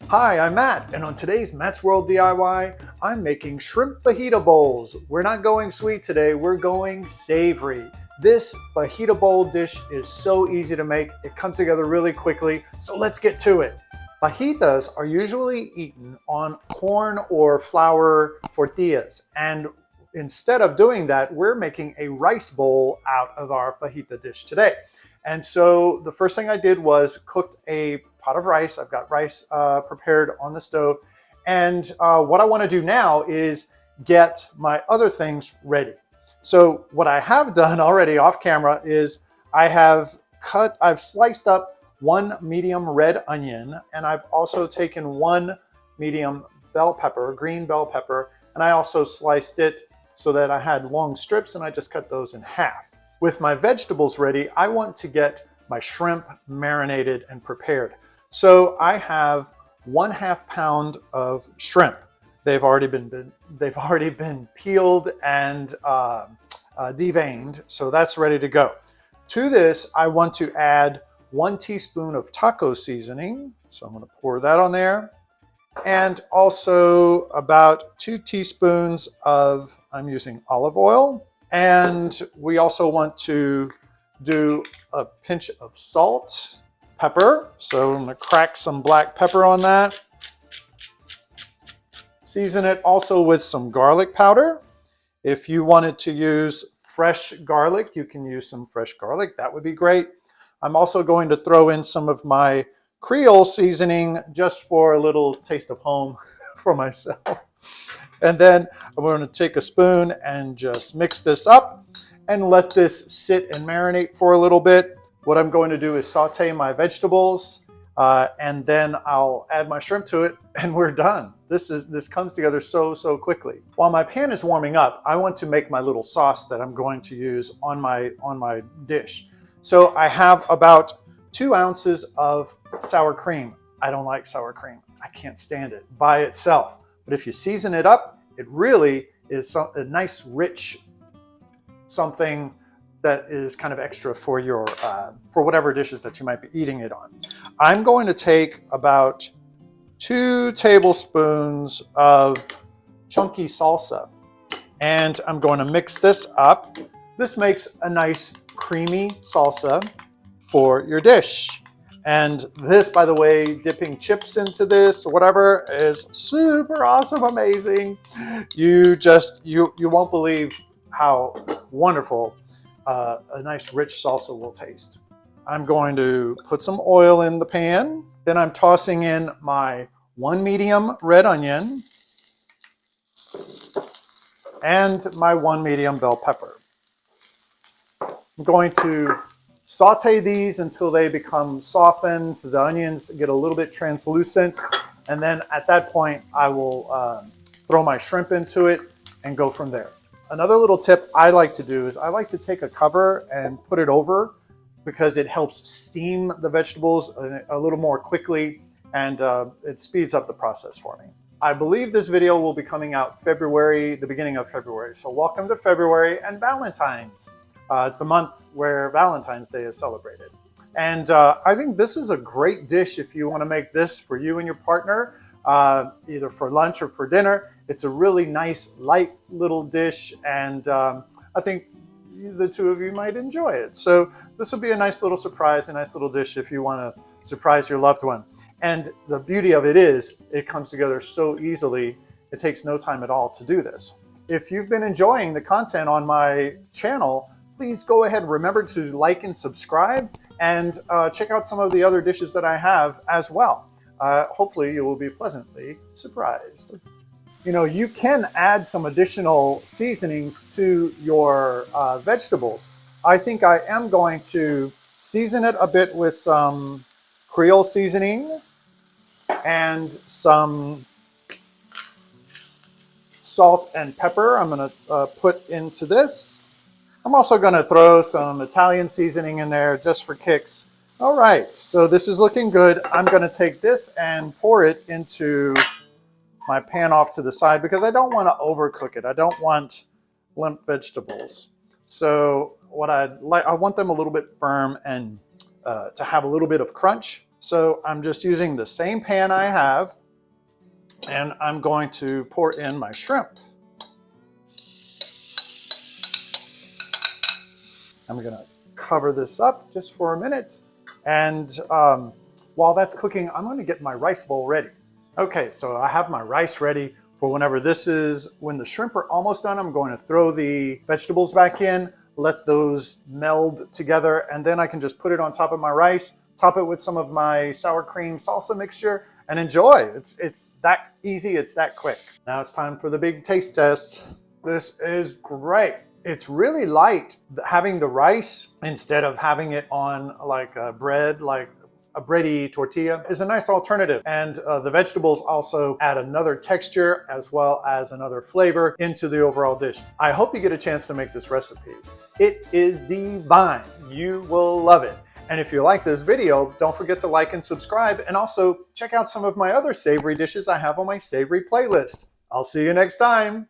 Hi, I'm Matt, and on today's Matt's World DIY, I'm making shrimp fajita bowls. We're not going sweet today, we're going savory. This fajita bowl dish is so easy to make, it comes together really quickly, so let's get to it. Fajitas are usually eaten on corn or flour tortillas, and instead of doing that, we're making a rice bowl out of our fajita dish today. And so the first thing I did was cooked a pot of rice. I've got rice prepared on the stove. And what I want to do now is get my other things ready. So what I have done already off camera is I've sliced up one medium red onion, and I've also taken one medium bell pepper, green bell pepper, and I also sliced it so that I had long strips, and I just cut those in half. With my vegetables ready, I want to get my shrimp marinated and prepared. So I have 1/2 pound of shrimp. They've already been peeled and deveined, so that's ready to go. To this, I want to add 1 teaspoon of taco seasoning. So I'm going to pour that on there. And also about 2 teaspoons of, I'm using olive oil. And we also want to do a pinch of salt, pepper. So I'm going to crack some black pepper on that. Season it also with some garlic powder. If you wanted to use fresh garlic, you can use some fresh garlic. That would be great. I'm also going to throw in some of my Creole seasoning just for a little taste of home for myself. And then I'm going to take a spoon and just mix this up and let this sit and marinate for a little bit. What I'm going to do is saute my vegetables and then I'll add my shrimp to it and we're done. This comes together so quickly. While my pan is warming up, I want to make my little sauce that I'm going to use on my dish. So I have about 2 ounces of sour cream. I don't like sour cream. I can't stand it by itself. But if you season it up, it really is a nice, rich something that is kind of extra for your for whatever dishes that you might be eating it on. I'm going to take about 2 tablespoons of chunky salsa, and I'm going to mix this up. This makes a nice creamy salsa for your dish. And this, by the way, dipping chips into this or whatever is super awesome, amazing. You won't believe how wonderful a nice rich salsa will taste. I'm going to put some oil in the pan. Then I'm tossing in my 1 medium red onion and my 1 medium bell pepper. I'm going to saute these until they become softened, so the onions get a little bit translucent. And then at that point, I will throw my shrimp into it and go from there. Another little tip I like to do is I like to take a cover and put it over because it helps steam the vegetables a little more quickly and it speeds up the process for me. I believe this video will be coming out the beginning of February. So welcome to February and Valentine's. It's the month where Valentine's Day is celebrated. And I think this is a great dish if you want to make this for you and your partner, either for lunch or for dinner. It's a really nice, light little dish, and I think the two of you might enjoy it. So this will be a nice little surprise, a nice little dish if you want to surprise your loved one. And the beauty of it is it comes together so easily. It takes no time at all to do this. If you've been enjoying the content on my channel, please go ahead and remember to like and subscribe and check out some of the other dishes that I have as well. Hopefully you will be pleasantly surprised. You know, you can add some additional seasonings to your vegetables. I think I am going to season it a bit with some Creole seasoning and some salt and pepper. I'm going to put into this. I'm also going to throw some Italian seasoning in there just for kicks. All right, so this is looking good. I'm going to take this and pour it into my pan off to the side because I don't want to overcook it. I don't want limp vegetables. So what I want them a little bit firm and to have a little bit of crunch. So I'm just using the same pan I have, and I'm going to pour in my shrimp. I'm gonna cover this up just for a minute. And while that's cooking, I'm gonna get my rice bowl ready. Okay, so I have my rice ready for whenever this is, when the shrimp are almost done, I'm going to throw the vegetables back in, let those meld together, and then I can just put it on top of my rice, top it with some of my sour cream salsa mixture, and enjoy. It's that easy, it's that quick. Now it's time for the big taste test. This is great. It's really light. Having the rice instead of having it on like a bread, like a bready tortilla, is a nice alternative. And the vegetables also add another texture as well as another flavor into the overall dish. I hope you get a chance to make this recipe. It is divine. You will love it. And if you like this video, don't forget to like and subscribe, and also check out some of my other savory dishes I have on my savory playlist. I'll see you next time.